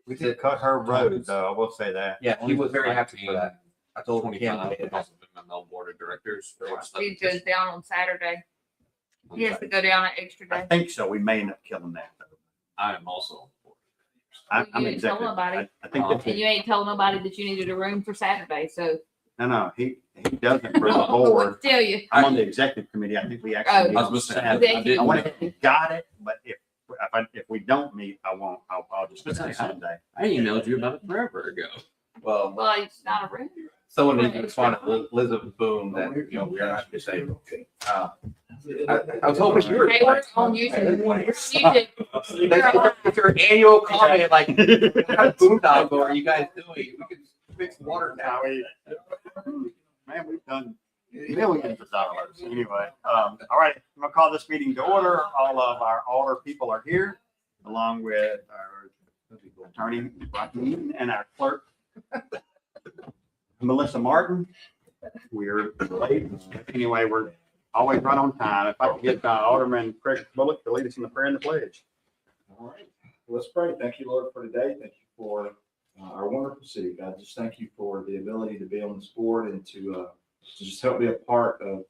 We did cut her road, though, I will say that. Yeah, he was very happy for that. I told him, yeah, 25, I've also been my Mel board of directors. for what's He left. goes down on Saturday. He has to go down an extra I day. think so. We may end up killing that, though. I am also. I'm You didn't tell executive. nobody. I think Oh. that's And you ain't told nobody that you needed a room for Saturday, so. no, he doesn't for the I don't know board. what to tell you. I'm on the executive committee. I think we Oh. actually. meet I on was gonna say, Saturday. I didn't I went, know. got it, but if we don't meet, I won't. I'll just do it Sunday. I emailed you about it forever ago. well, Well, it's not a room. someone needs to respond to Elizabeth Boone that, you know, we are not disabled. I was hoping you were. Hey, we're on YouTube. YouTube. It's your annual comment, like, what kind of boondoggle are you guys doing? We could fix water now. Man, we've done millions of dollars. Anyway, all right, I'm gonna call this meeting to order. All of our alder people are here, along with our attorney, Joaquin, and our clerk, Melissa Martin. We're late. Anyway, we're always run on time. If I could get Alderman Craig Bullock to lead us in the prayer and the pledge. All right, let's pray. Thank you, Lord, for today. Thank you for our wonderful city. God, just thank you for the ability to be on this board and to just help be a part of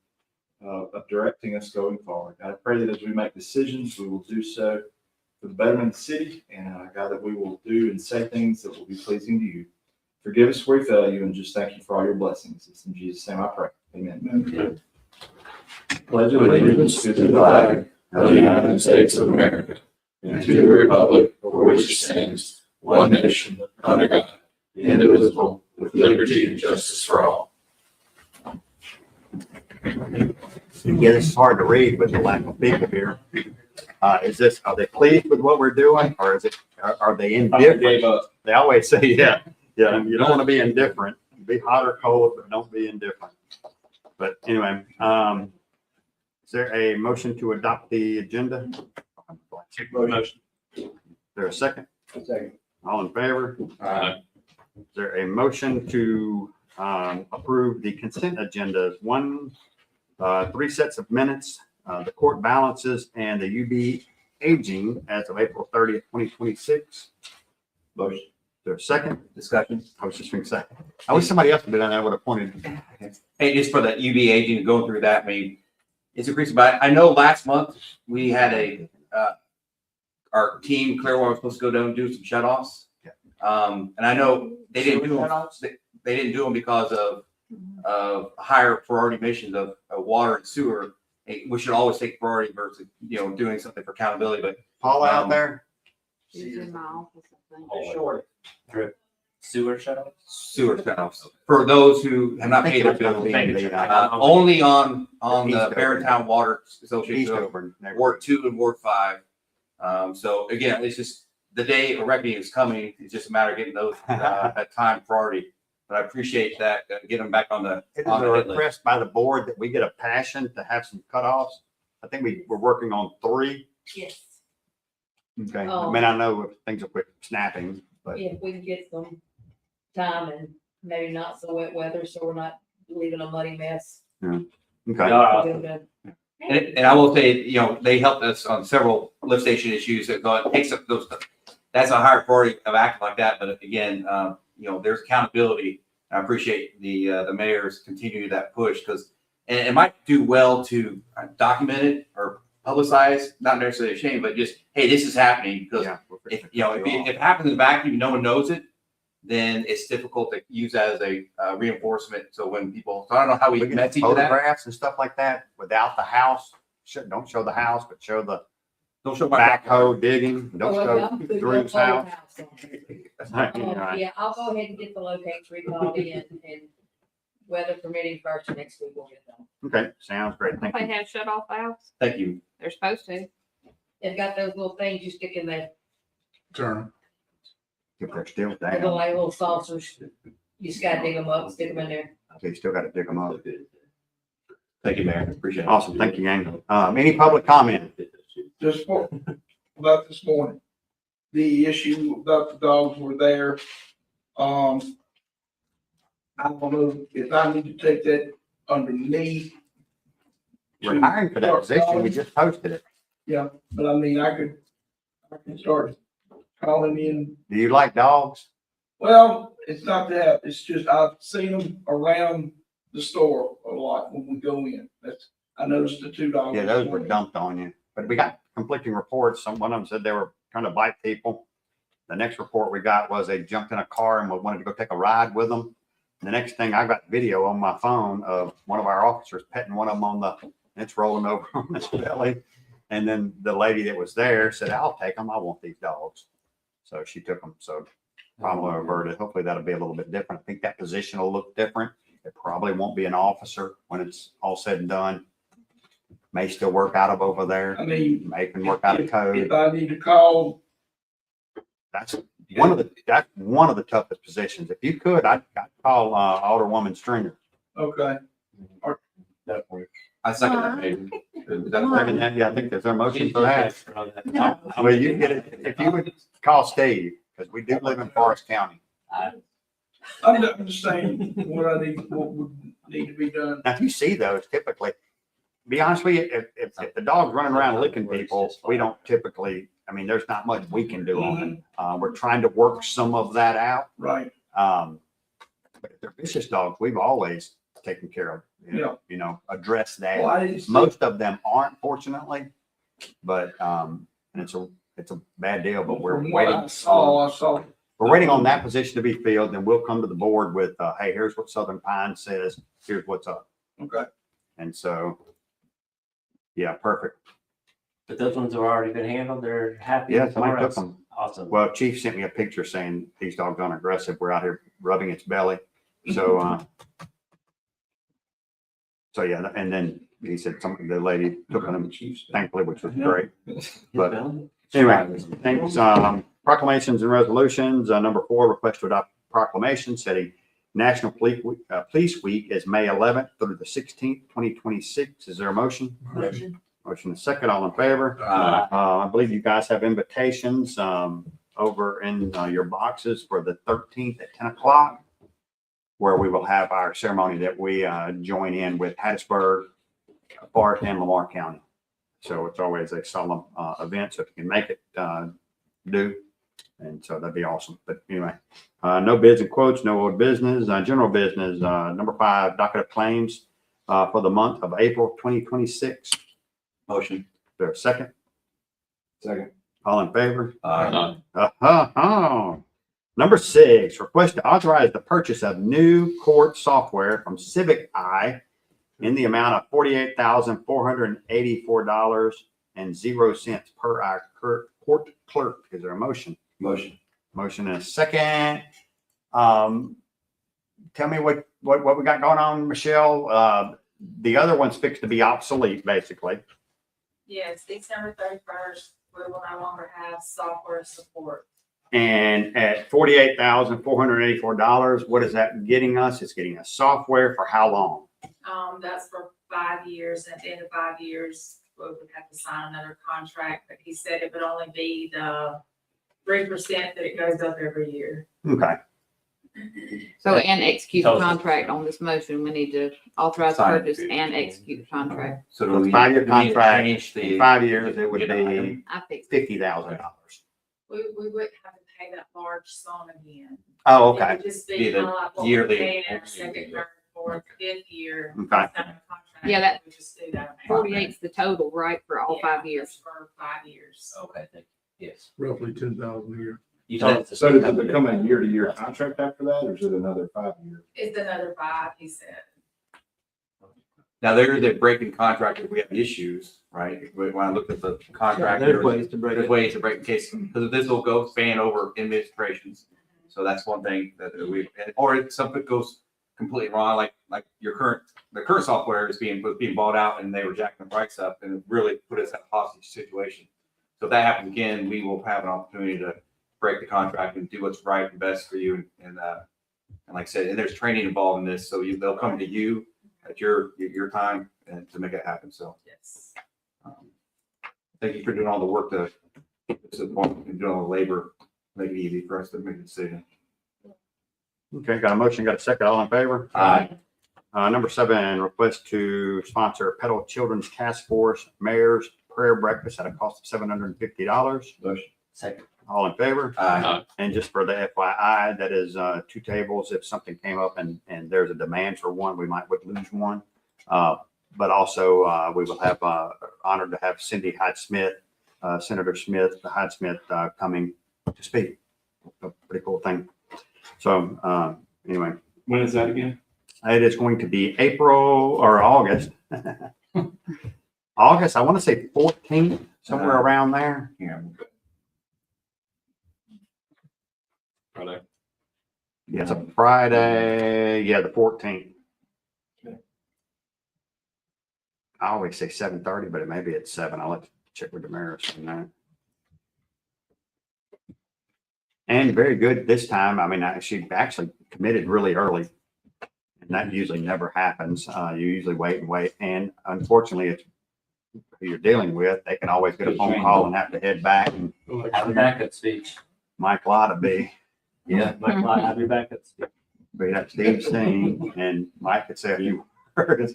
directing us going forward. God, I pray that as we make decisions, we will do so for the betterment of the city, and God, that we will do and say things that will be pleasing to you. Forgive us where we fail you, and just thank you for all your blessings. It's in Jesus' name I pray. Amen. Pledge allegiance to the flag of the United States of America and to the republic for which it stands, one nation, under God, indivisible, with liberty and justice for all. Yeah, this is hard to read with the lack of people here. Are they pleased with what we're doing, or are they indifferent? They always say, yeah, you don't want to be indifferent. Be hot or cold, but don't be indifferent. But anyway, is there a motion to adopt the agenda? Motion. Is there a second? Second. All in favor? Aye. Is there a motion to approve the consent agendas? Three sets of minutes, the court balances, and the UB aging as of April 30th, 2026. Motion. Is there a second? Discussion. I was just going to say, I wish somebody else would have done that. I would have pointed. Hey, just for the UV aging, going through that, I mean, it's increasing, but I know last month we had our team, Clearwater, was supposed to go down and do some shut-offs. And I know they didn't do them, they didn't do them because of higher priority missions of water and sewer. We should always take priority versus, doing something for accountability, but Paul out there? She's in my office, I think. sewer shut-offs. For those who have not paid their bills, only on the Barrontown Water Association, Eastover. Ward 2 and Ward 5. So again, it's just the day of reckoning is coming. It's just a matter of getting those at time priority. But I appreciate that, get them back on the. It is a request by the board that we get a passion to have some cutoffs. I think we're working on 3. Yes. Okay. I mean, I know if things will quit snapping, but If we can get some time and maybe not so wet weather, so we're not leaving a muddy mess. okay. We're good. And I will say, they helped us on several lift station issues that takes up those. That's a higher priority of acting like that. But again, there's accountability. I appreciate the mayor's continuing that push because it might do well to document it or publicize, not necessarily a shame, but just, hey, this is happening because if it happens in the vacuum, no one knows it, then it's difficult to use that as a reinforcement. So when people, I don't know how we We met get each of that. photographs and stuff like that without the house. Don't show the house, but show the Don't show my backhoe digging. Don't Oh, show I'm putting a Drew's photo house. house on. Right. Yeah, I'll go ahead and get the locates recalled in and weather permitting first next week we'll get them. Okay, sounds great. Thank They you. have shut off valves. Thank you. They're supposed to. They've got those little things you stick in there, Turn. If they're still they're down, like little saucers. You just gotta dig them up, stick them in there. you still got to dig them up. Thank you, Mayor. Appreciate it. Awesome. Thank you, gang. Any public comment? Just about this morning, the issue about the dogs were there. I don't know if I need to take that under me. We're hiring for that position. We just posted it. Yeah, but I mean, I can start calling in. Do you like dogs? Well, it's not that, it's just I've seen them around the store a lot when we go in. I noticed the two dogs. Yeah, those were dumped on you, but we got conflicting reports. One of them said they were trying to bite people. The next report we got was they jumped in a car and wanted to go take a ride with them. The next thing, I got video on my phone of one of our officers petting one of them and it's rolling over on his belly. And then the lady that was there said, I'll take them. I want these dogs. So she took them. So problem averted. Hopefully that'll be a little bit different. I think that position will look different. It probably won't be an officer when it's all said and done. May still work out of over there. I mean, May can work out of if code. I need to call, That's one of the toughest positions. If you could, I'd call Alderwoman Stringer. okay, I second that, maybe. Is that a Second, second? yeah, I think there's a motion for that. No. Well, you can get it, if you would call Steve, because we do live in Forest County. I'm just saying what would need to be done. Now, if you see those, typically, be honest with you, if the dog's running around licking people, we don't typically, I mean, there's not much we can do on it. We're trying to work some of that out. Right, But if they're vicious dogs, we've always taken care of, address that. well, I didn't see, Most of them aren't, fortunately, but, and it's a bad deal, but we're from what waiting. I saw, We're waiting on that position to be filled, then we'll come to the board with, hey, here's what Southern Pine says, here's what's up. okay, And so, yeah, perfect. But those ones have already been handled, they're happy. Yeah, with somebody somewhere took else. them. Awesome. Well, Chief sent me a picture saying these dogs aren't aggressive. We're out here rubbing its belly. So, yeah, and then he said the lady took them, thankfully, which was great. But anyway, thanks. Proclamations and resolutions. Number 4, request to adopt proclamation setting National Police Week is May 11th through the 16th, 2026. Is there a motion? Motion. Motion is second. All in favor? I believe you guys have invitations over in your boxes for the 13th at 10 o'clock, where we will have our ceremony that we join in with Hattiesburg, Forest, and Lamar County. So it's always a solemn event. So if you can make it, do. And so that'd be awesome. But anyway, no bids and quotes, no old business, general business. Number 5, docket of claims for the month of April 2026. Motion. Is there a second? second. All in favor? Uh, Number 6, request to authorize the purchase of new court software from Civic Eye in the amount of $48,484.00 per our court clerk. Is there a motion? Motion. Motion and a second. Tell me what we got going on, Michelle. The other one's fixed to be obsolete, basically. Yes, December 31st, we will no longer have software support. And at $48,484, what is that getting us? It's getting us software for how long? That's for 5 years. At the end of 5 years, we would have to sign another contract, but he said it would only be the 3% that it goes up every year. Okay. So, and execute the So- contract on this motion, we need to authorize Sign it. purchase and execute the contract. So So do it's we? 5-year do we need to contract. change the- In 5 years, it would Agenda be item? I fixed it. $50,000. We wouldn't have to pay that large sum again. Oh, It okay. would just Be be the kind of like what yearly- we paid in our second, third, fourth, 5th year. Okay. Sign a contract, Yeah, that- we just do that. 48's the total, right, for all Yeah, 5 that's years? For 5 years. Okay, thank you. Yes. roughly 10,000 a year. You said it's a- So does it become a year-to-year contract after that, or is it another 5 year? It's another 5, he said. Now, there is a breaking contract if we have issues, right? When I looked at the contract. There's ways to break There's it. ways to break the case, because this will go span over administrations. So that's one thing that or if something goes completely wrong, like the current software was being bought out and they were jacking the price up and it really put us in a hostage situation. So if that happens again, we will have an opportunity to break the contract and do what's right and best for you. And like I said, and there's training involved in this, so they'll come to you at your time and to make it happen. So Yes. thank you for doing all the work to get to the point and doing all the labor, make it easy for us to make a decision. Okay, got a motion, got a second. All in favor? Aye. Number 7, request to sponsor Petal Children's Task Force Mayor's Prayer Breakfast at a cost of $750. Motion. Second. All in favor? Uh, And just for the FYI, that is 2 tables. If something came up and there's a demand for one, we would lose one. But also, we will have honored to have Cindy Hyde-Smith, Senator Smith, the Hyde-Smith coming to speak. A pretty cool thing. So anyway, When is that again? it is going to be April or August. August, I want to say 14th, somewhere around there. here. Friday. Yeah, it's a Friday. Yeah, the 14th. I always say 7:30, but it may be at 7. I'll have to check with Damaris on that. And very good this time. I mean, she actually committed really early. And that usually never happens. You usually wait and wait. And unfortunately, it's who you're dealing with. They can always get a phone call and have to head back. And Have a backup speech. Mike ought to be. Yeah, Mike Lott, have your backup speech. But that's Steve Steen, and Mike could say a few words,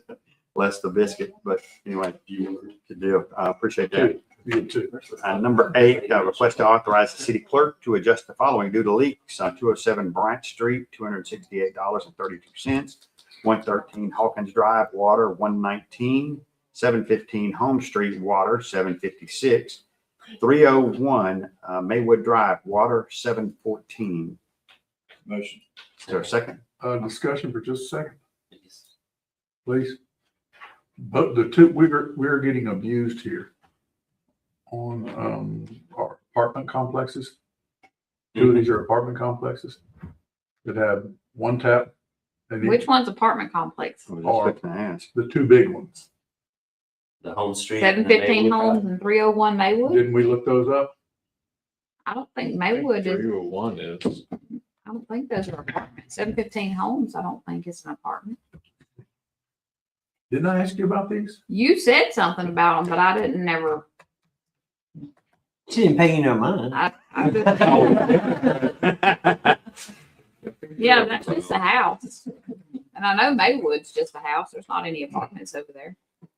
less the biscuit, but anyway, good deal. I appreciate that. You too. Number 8, request to authorize the city clerk to adjust the following due to leaks on 207 Bryant Street, $268.32. 113 Hawkins Drive, water, 119. 715 Home Street, water, 756. 301 Maywood Drive, water, 714. Motion. Is there a second? Discussion for just a second, please. But the two, we're getting abused here on, our apartment complexes. 2 of these are apartment complexes that have one tap. and Which one's apartment complex? I was just fixing to ask. The 2 big ones. The Home Street. and the 715 Maywood Homes and 301 Maywood? Didn't we look those up? I don't think Maywood is, 301 is. I don't think those are apartments. 715 Homes, I don't think it's an apartment. Didn't I ask you about these? You said something about them, but I didn't never, She didn't pay you no mind. Yeah, that's just a house. And I know Maywood's just a house. There's not any apartments over there.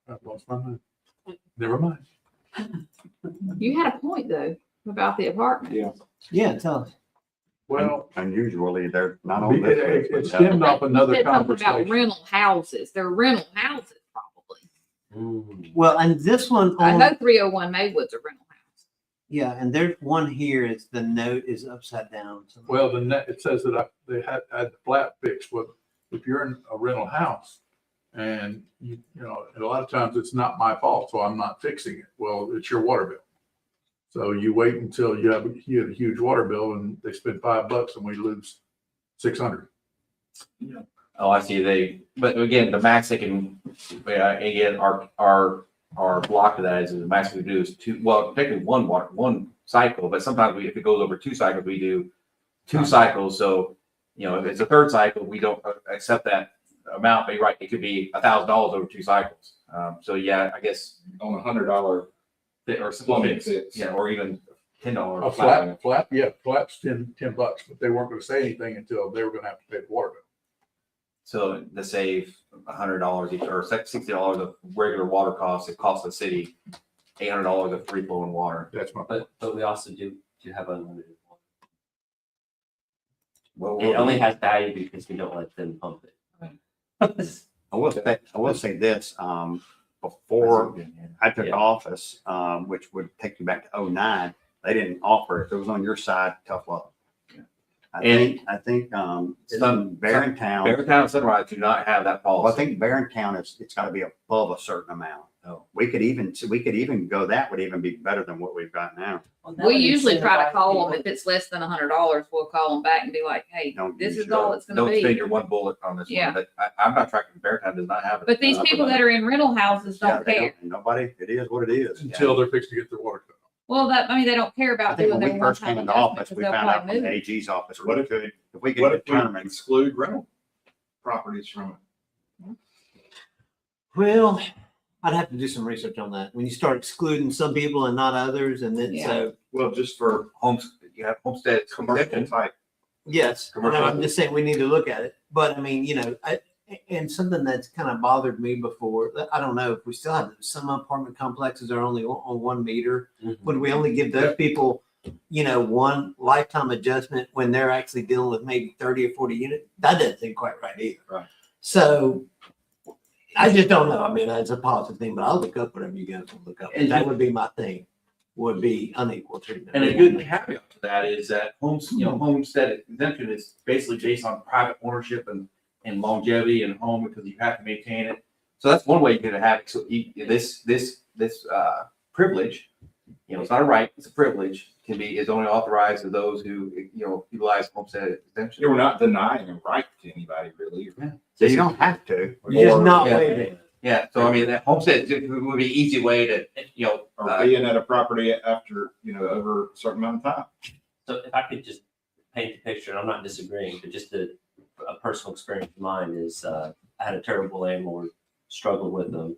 I've lost my mind. Never mind. You had a point though about the apartment. Yeah, tell us. Well, Unusually, they're not on this it list. stemmed off You another said something about conversation. rental houses. They're rental houses probably. Well, and this one I on, know 301 Maywood's a rental house. yeah, and there's one here is the note is upside down. So- Well, the net, it says that they had the flat fix with, if you're in a rental house and you know, and a lot of times it's not my fault, so I'm not fixing it. Well, it's your water bill. So you wait until you have a huge water bill and they spend $5 and we lose 600. Oh, I see. But again, the max they can, again, our block of that is the max we do is 2, well, technically one cycle, but sometimes if it goes over 2 cycles, we do 2 cycles. So, you know, if it's a 3rd cycle, we don't accept that amount, but you're right, it could be $1,000 over 2 cycles. So yeah, I guess On $100 or plumbing something, fix. yeah, or even $10. A flat's $10, but they weren't going to say anything until they were going to have to pay the water bill. So to save $100 each or $60 of regular water costs, it costs the city $800 of free flowing water. That's my. But we also do have unlimited Well, water. It only has value because we don't let them pump it. I will say this, before I took office, which would take you back to 2009, they didn't offer, if it was on your side, tough luck. I think, Barrontown, Beartown and Sunrise do not have that well, I policy. think Barrontown it's gotta be above a certain amount. Oh. We could even go, that would even be better than what we've got now. We usually try to call them if it's less than $100. We'll call them back and be like, hey, Don't this use is all it's going Don't to spend be. your one bullet on this Yeah. one, but I'm not tracking, Beartown does not have it. But these people that are in rental houses Yeah, don't they care. Nobody, it is what it is. Until they're fixed to get their water cut. Well, they don't care I about think doing when their we one first came time into investment office, because we they'll found out probably from the move. AG's office, What if we What could if we determine. exclude rental properties from it? Well, I'd have to do some research on that. When you start excluding some people and not others, and then so, Well, just for Homes, you have homestead commercial type. yes, and I'm just saying we need to look at it. But I mean, and something that's kind of bothered me before, I don't know if we still have some apartment complexes are only on 1 meter. Would we only give those people one lifetime adjustment when they're actually dealing with maybe 30 or 40 units, that doesn't seem quite right either. Right. So I just don't know. I mean, it's a positive thing, but I'll look up whatever you guys will look up. And That would be my thing, would be unequal treatment. And a good caveat to that is that homestead exemption is basically based on private ownership and longevity and home because you have to maintain it. So that's one way you could have it. So this privilege, it's not a right, it's a privilege, is only authorized to those who, utilize homestead exemption. We're not denying a right to anybody really. So you don't have to. You're just not Yeah. waiving. Yeah, so I mean, that homestead would be an easy way to, Or being at a property after, over a certain amount of time. So if I could just paint the picture, and I'm not disagreeing, but just a personal experience of mine is, I had a terrible landlord, struggled with them.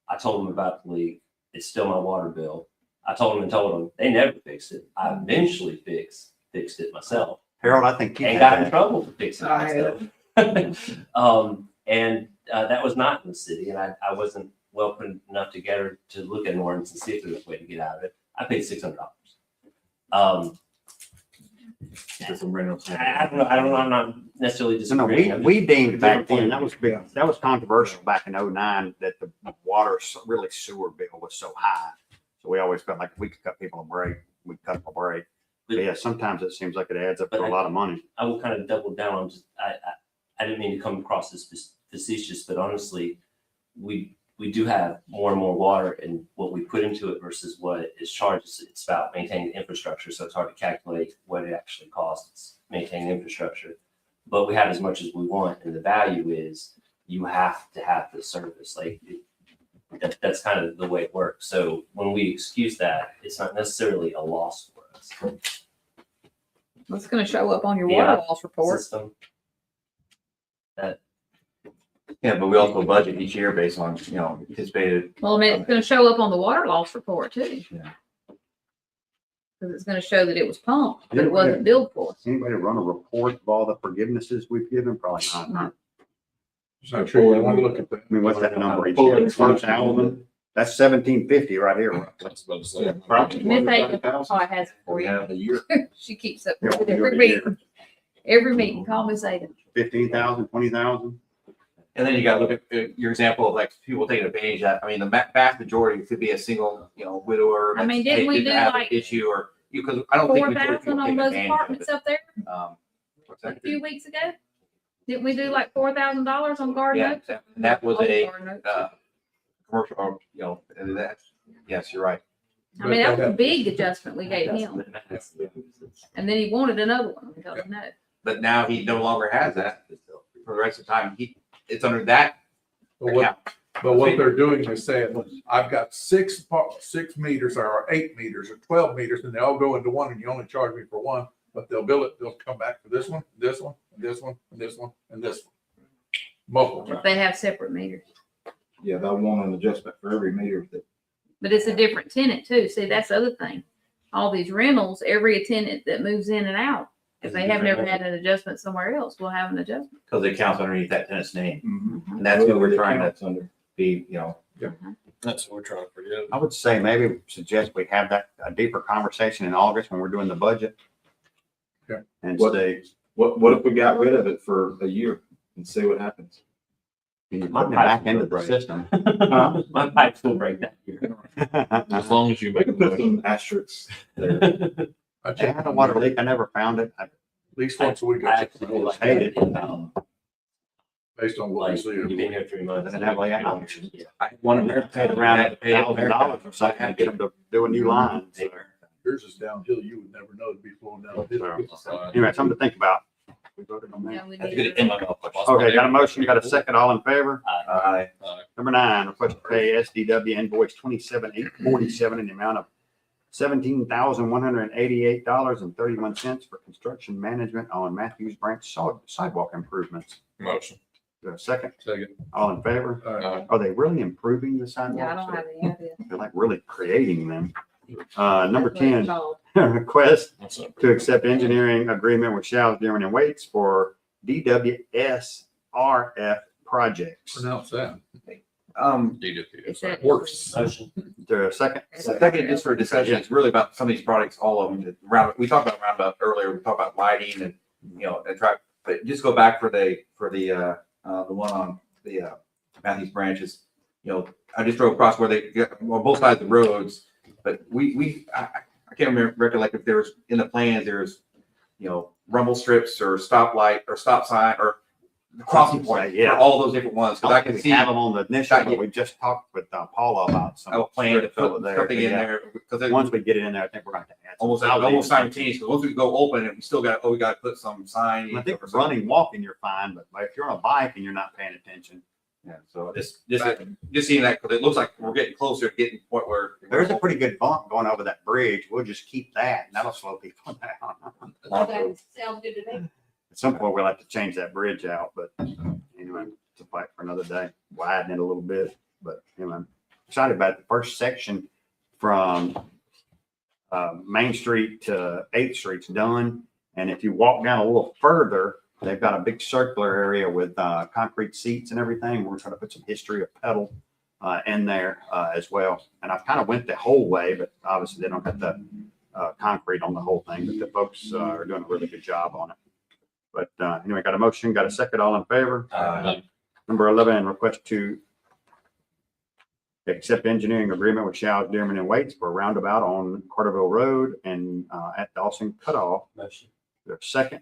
I told them about the leak. It's still my water bill. I told them, they never fixed it. I eventually fixed it myself Harold, I think you and had got in that. trouble for fixing it I had myself. That was not in the city, and I wasn't well put enough together to look at an ordinance and see if there's a way to get out of it. I paid $600. I don't know. I'm not necessarily No, disagreeing. we deemed back then, that was big, that was controversial back in '09, that the water, really sewer bill was so high. So we always felt like if we could cut people a break, we'd cut them a break. But yeah, sometimes it seems like it adds up to a lot of money. I will kind of double down on I didn't mean to come across as facetious, but honestly, we do have more and more water, and what we put into it versus what is charged, it's about maintaining the infrastructure. So it's hard to calculate what it actually costs maintaining infrastructure. But we have as much as we want, and the value is you have to have the service. That's kind of the way it works. So when we excuse that, it's not necessarily a loss for us. It's gonna show up on your Yeah. water loss report. System. Yeah, but we also budget each year based on, anticipated. Well, I mean, it's gonna show up on the water loss report too. Yeah. Cause it's gonna show that it was pumped, but it wasn't billed for. Anybody run a report of all the forgivenesses we've given? Probably not. I'm sure you want to look at that. I mean, what's that number each year? 1,000? That's 1,750 right here. That's about to say. Miss Aiken probably has it for you. A year. She keeps up with it every meeting. Every meeting, call Miss Aiken. 15,000, 20,000. And then you gotta look at your example of like people taking advantage of that. I mean, the vast majority could be a single, widower. I mean, that's- didn't we didn't do have an like issue or because I don't think. 4,000 on those apartments up there What's a that? few weeks ago? Didn't we do like $4,000 on Garden Yeah, Oak? and that was Old a Garden Oak. commercial, and that's, yes, you're right. I mean, that was a big adjustment we gave him. And then he wanted another one. We told him no. But now he no longer has that for the rest of the time. It's under that account. But what they're doing is saying, I've got 6 meters or 8 meters or 12 meters, and they all go into one, and you only charge me for one, but they'll bill it, they'll come back for this one, this one, this one, this one, and this one. Multiple If times. they have separate meters. Yeah, they'll want an adjustment for every meter that. But it's a different tenant too. See, that's the other thing. All these rentals, every tenant that moves in and out, if they have never had an adjustment somewhere else, will have an adjustment. Because the account's underneath that tenant's name. Mm-hmm. And that's what we're trying Accounts to under. be, That's what we're trying to forget. I would say maybe suggest we have a deeper conversation in August when we're doing the budget. Okay. And What- say, What if we got rid of it for a year and see what happens? you're putting it back into the system. My pipes will break that year. As long as you We make a can put motion. some asterisks there. I They check had a water leak. I never found it. at least once a week. I I check actually my like Hate water it. based on what we Like, see. you've been here 3 months. Doesn't have layout options. Yeah. I want to Paid around $1,000 or something to get them to do a new line. So, Yours is downhill, you would never know it'd be flowing downhill. anyway, something to think about. We voted on that. Yeah, we That's need good. to- In my mailbox. Okay, got a motion, got a second, all in favor? Aye. Number 9, request to pay SDW invoice 27,847 in the amount of $17,188.31 for construction management on Matthews Branch sidewalk improvements. Motion. Do a second, Second. all in favor? Aye. Are they really improving the Yeah, I sidewalks? don't have any idea. They're like really creating them. Number That's what it's 10, called. request What's up? to accept engineering agreement with Shaw's Dearman and Waits for DWSRF projects. Pronounce that. It's that- Works. Motion. Is there a second? Second, just for discussion, it's really about some of these products, all of them. We talked about roundabout earlier, we talked about lighting and, and track, but just go back for the one on the, Matthews branches. I just drove across where they get, well, both sides of the roads, but I can't recollect if there was, in the plans, there's, rumble strips or stoplight or stop sign or crossing point, Yeah. for all those different ones, because I can We see. have them on the initial, but we just talked with Paula about some. I plan to strips over put something in Yeah. there, because Once we get it in there, I think we're going to add. some almost signage. simultaneous, because once we go open it, we still got, we got to put some sign. I think for running, walking, you're fine, but if you're on a bike and you're not paying attention. Yeah, so just seeing that, because it looks like we're getting closer to getting to the point where. There's a pretty good bump going over that bridge. We'll just keep that and that'll slow people down. Okay, sounds good to me. At some point, we'll have to change that bridge out, but anyway, it's a fight for another day. Widen it a little bit, but anyway, excited about the first section from Main Street to 8th Street's done. And if you walk down a little further, they've got a big circular area with concrete seats and everything. We're trying to put some history of pedal in there as well. And I've kind of went the whole way, but obviously they don't have the concrete on the whole thing, but the folks are doing a really good job on it. But anyway, got a motion, got a second, all in favor? Number 11, request to accept engineering agreement with Shaw's, Dearman and Waits for a roundabout on Carterville Road and at Dawson Cutoff. Motion. There's a second.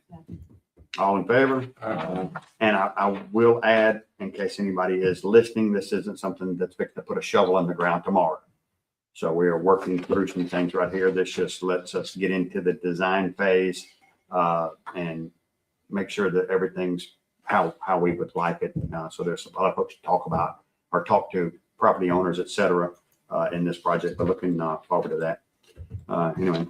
All in favor? And I will add, in case anybody is listening, this isn't something that's fixed to put a shovel in the ground tomorrow. So we are working through some things right here. This just lets us get into the design phase and make sure that everything's how we would like it. So there's a lot of folks to talk about or talk to property owners, et cetera, in this project, but looking forward to that. Anyway.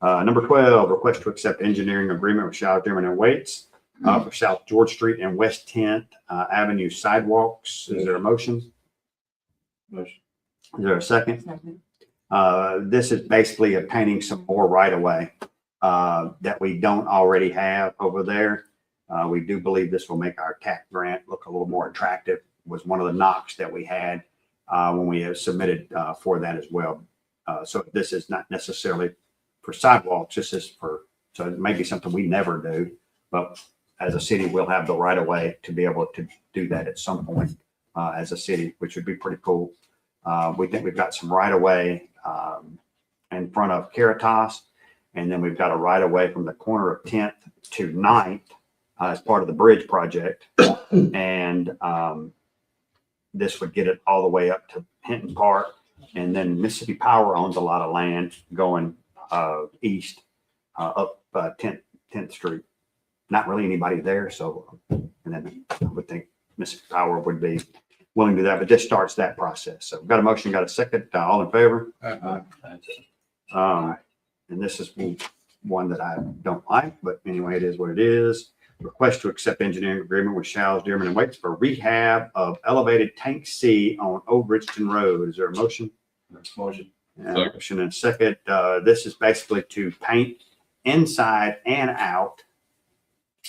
Number 12, request to accept engineering agreement with Shaw's, Dearman and Waits for South George Street and West 10th Avenue sidewalks. Is there a motion? Motion. Is there a second? This is basically obtaining some more right of way that we don't already have over there. We do believe this will make our TAC grant look a little more attractive. Was one of the knocks that we had when we have submitted for that as well. So this is not necessarily for sidewalks. This is so it may be something we never do, but as a city, we'll have the right of way to be able to do that at some point as a city, which would be pretty cool. We think we've got some right of way in front of Caritas, and then we've got a right of way from the corner of 10th to 9th as part of the bridge project. And this would get it all the way up to Hinton Park. And then Mississippi Power owns a lot of land going east up 10th Street. Not really anybody there. So, and then I would think Mississippi Power would be willing to do that, but this starts that process. So we've got a motion, got a second, all in favor? And this is one that I don't like, but anyway, it is what it is. Request to accept engineering agreement with Shaw's, Dearman and Waits for rehab of elevated tank C on Old Richton Road. Is there a motion? Motion. Motion and second. This is basically to paint inside and out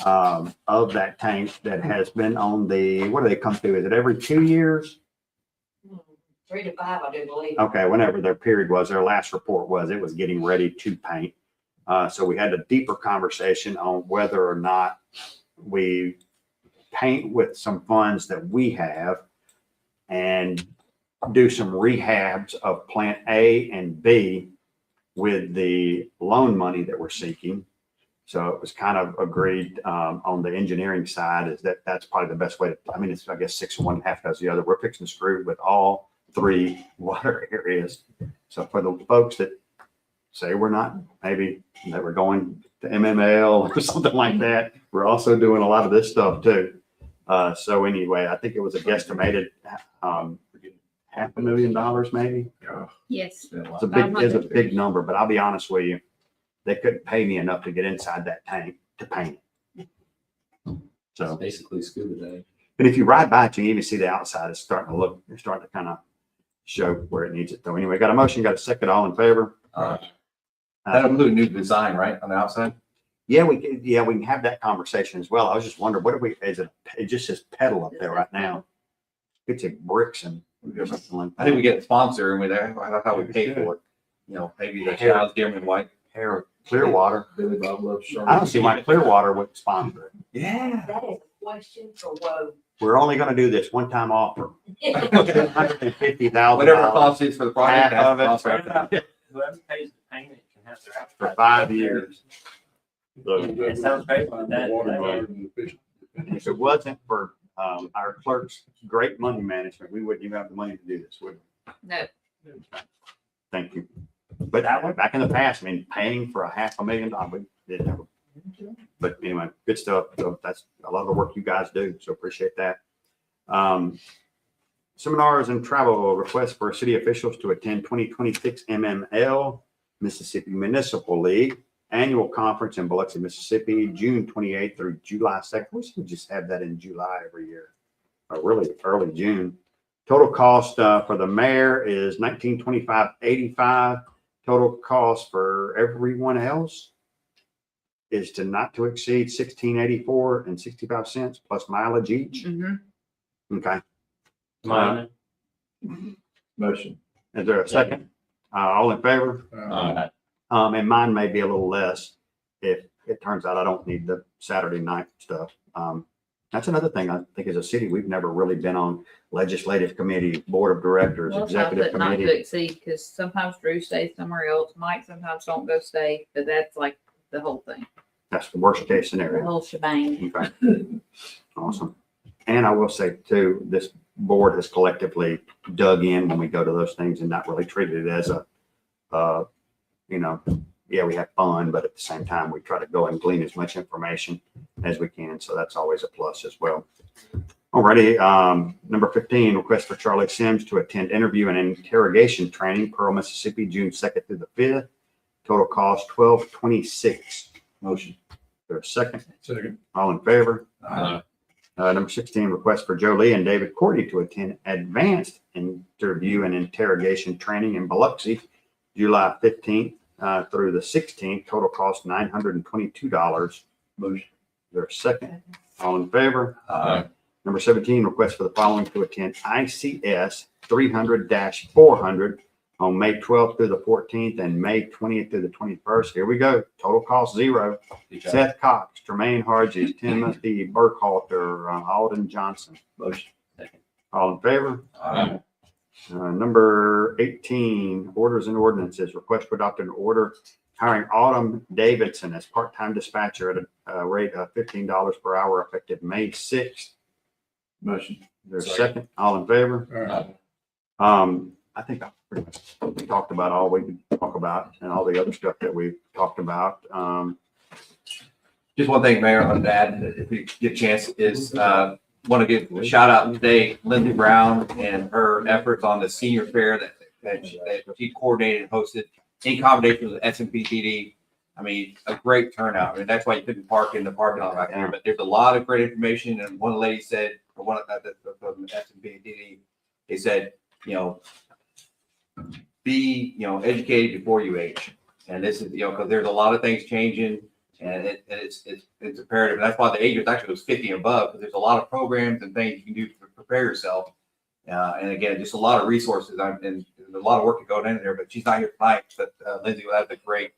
of that tank that has been on the, what do they come through? Is it every 2 years? 3 to 5, I do believe. Okay, whenever their period was, their last report was, it was getting ready to paint. So we had a deeper conversation on whether or not we paint with some funds that we have and do some rehabs of plant A and B with the loan money that we're seeking. So it was kind of agreed on the engineering side is that that's probably the best way to, I mean, it's, I guess 6 of one, half does the other. We're fixing to screw with all 3 water areas. So for the folks that say we're not, maybe that we're going to MML or something like that, we're also doing a lot of this stuff too. So anyway, I think it was a guesstimated $500,000 maybe. Yes. It's a big number, but I'll be honest with you, they couldn't pay me enough to get inside that tank to paint it. So Basically scuba diving. and if you ride by it, you even see the outside is starting to look, it's starting to kind of show where it needs it. So anyway, got a motion, got a second, all in favor? That'll include new design, right, on the outside? Yeah, we can have that conversation as well. I was just wondering, what do we, it just says pedal up there right now. it's a bricks and something like I think we that. get a sponsor and that's how we pay for it. You know, maybe the Child's Dearman White. Hair, Clearwater. Billy Bob loves Charlotte. I don't see why Clearwater would sponsor it. Yeah. That is a question for Woe. We're only gonna do this one-time offer. $150,000. Whatever the cost is for the project. Half of it. that's the cost. Whoever pays the payment can have their. For 5 years. It sounds great on that. If it wasn't for, our clerk's great money management, we wouldn't even have the money to do this, would No, we? Thank you. But back in the past, I mean, paying for $500,000, we didn't have. But anyway, good stuff. So that's a lot of the work you guys do. So appreciate that. Seminars and travel requests for city officials to attend 2026 MML Mississippi Municipal League Annual Conference in Biloxi, Mississippi, June 28th through July 2nd. We should just have that in July every year, or really early June. Total cost for the mayor is $1925.85. Total cost for everyone else is to not to exceed $16.84 plus mileage each. mhm. Okay. Mine. Motion. Is there a second? All in favor? And mine may be a little less if it turns out I don't need the Saturday night stuff. That's another thing. I think as a city, we've never really been on legislative committee, board of directors, Well, I executive put not to committee. exceed, because sometimes Drew stays somewhere else, Mike sometimes don't go stay, but that's like the whole thing, That's the worst case the scenario. whole shebang. Okay. Awesome. And I will say too, this board has collectively dug in when we go to those things and not really treated it as a, you know, yeah, we have fun, but at the same time, we try to go and glean as much information as we can. So that's always a plus as well. Alrighty, number 15, request for Charlie Sims to attend interview and interrogation training, Pearl, Mississippi, June 2nd through the 5th. Total cost $1226. Motion. There's a second. Second. All in favor? Aye. Number 16, request for Jolie and David Courtney to attend advanced interview and interrogation training in Biloxi, July 15th through the 16th. Total cost $922. Motion. There's a second. All in favor? Aye. Number 17, request for the following to attend ICS 300-400 on May 12th through the 14th and May 20th through the 21st. Here we go. Total cost $0. Seth Cox, Tremaine Harges, Timothy Burkhalter, Alden Johnson. Motion. All in favor? Aye. Number 18, orders and ordinances. Request to adopt an order hiring Autumn Davidson as part-time dispatcher at a rate of $15 per hour effective May 6th. Motion. There's a second. All in favor? I think I pretty much talked about all we could talk about and all the other stuff that we've talked about. Just one thing, Mayor, on that, if we get a chance, is want to give a shout out today, Lindsey Brown and her efforts on the senior fair that she coordinated and hosted in combination with SMPDD. I mean, a great turnout. I mean, that's why you couldn't park in the parking lot right there, but there's a lot of great information. And one lady said, or one of the SMPDD, they said, you know, be, you know, educated before you age. And this is, you know, because there's a lot of things changing and it's imperative. That's why the age is actually was 50 and above, because there's a lot of programs and things you can do to prepare yourself. And again, just a lot of resources and there's a lot of work to go in there, but she's not here tonight. But Lindsay, that's a great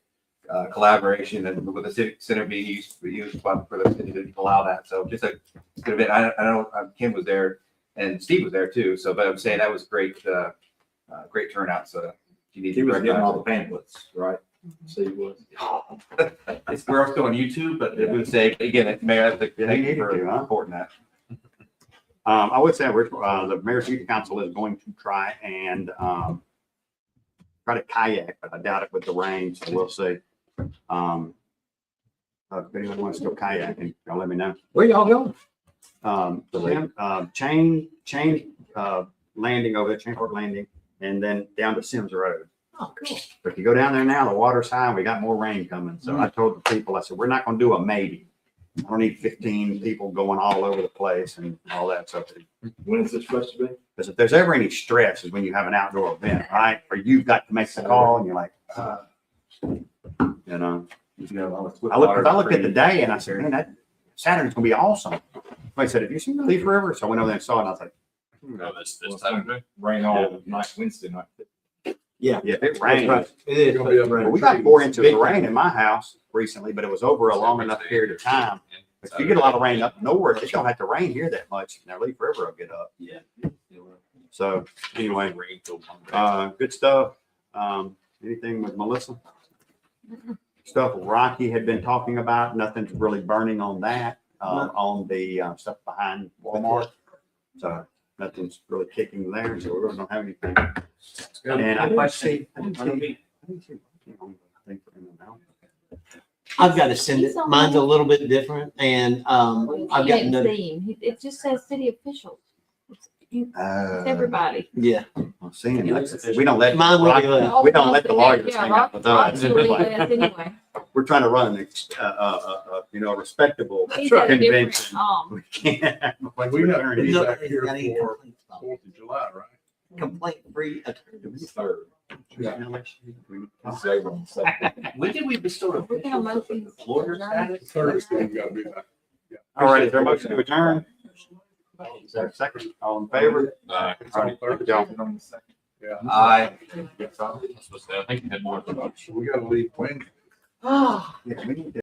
collaboration and with the civic center being used for the city to allow that. So just a good event. I know Kim was there and Steve was there too. So, but I'm saying that was great, great turnout. So you need He to was getting all recognize the pamphlets, right? So he was. it's we're still on YouTube, but it would say again, Mayor, that's Yeah, thank you you for needed to, huh? reporting that. I would say the Mayor's Youth Council is going to try and try to kayak, but I doubt it with the rain, so we'll see. If anyone wants to go kayaking, y'all let me know. Where y'all going? Chain landing over there, Chainport Landing, and then down to Sims Road. Oh, cool. But if you go down there now, the water's high and we got more rain coming. So I told the people, I said, we're not going to do a maybe. I don't need 15 people going all over the place and all that stuff. When is this supposed to be? Because if there's ever any stress is when you have an outdoor event, right? Or you've got to make the call and you're like, you know. I looked at the day and I said, man, that Saturday's gonna be awesome. I said, have you seen the Leaf River? So I went over there and saw it and I was like, No, this Saturday. Rain all night, Wednesday night. Yeah. Yeah, if it rains. It is. Gonna be up Well, we got 4 inches of rain in my house recently, but it was over a long enough period of time. If you get a lot of rain up north, it don't have to rain here that much. Now Leaf River will get up. Yeah. So anyway, good stuff. Anything with Melissa? Stuff Rocky had been talking about, nothing's really burning on that, on the stuff behind Walmart. So nothing's really kicking there, so we really don't have anything. And I didn't see. I've got to send it. Mine's a little bit different and, You I've got can't another, see him. It just says city officials. It's Uh, everybody. yeah. I'm seeing it. We don't let. Mine will be left. We don't let the lawyers Yeah, hang out with us. Rock's really fast anyway. We're trying to run, a respectable He's got a different, convention. We can't. have a bunch of We have- attorneys. No, back here I need for complaint stop. 4th of July, right? Complaint-free attorneys. Third. When did we bestow the We're gonna motion. lawyer status? Thursday, we gotta be back. All right, is there a motion to adjourn? Is there a second? All in favor? It's on Thursday. Yeah. I. I think you had more. We gotta leave Wednesday. Yeah, we need to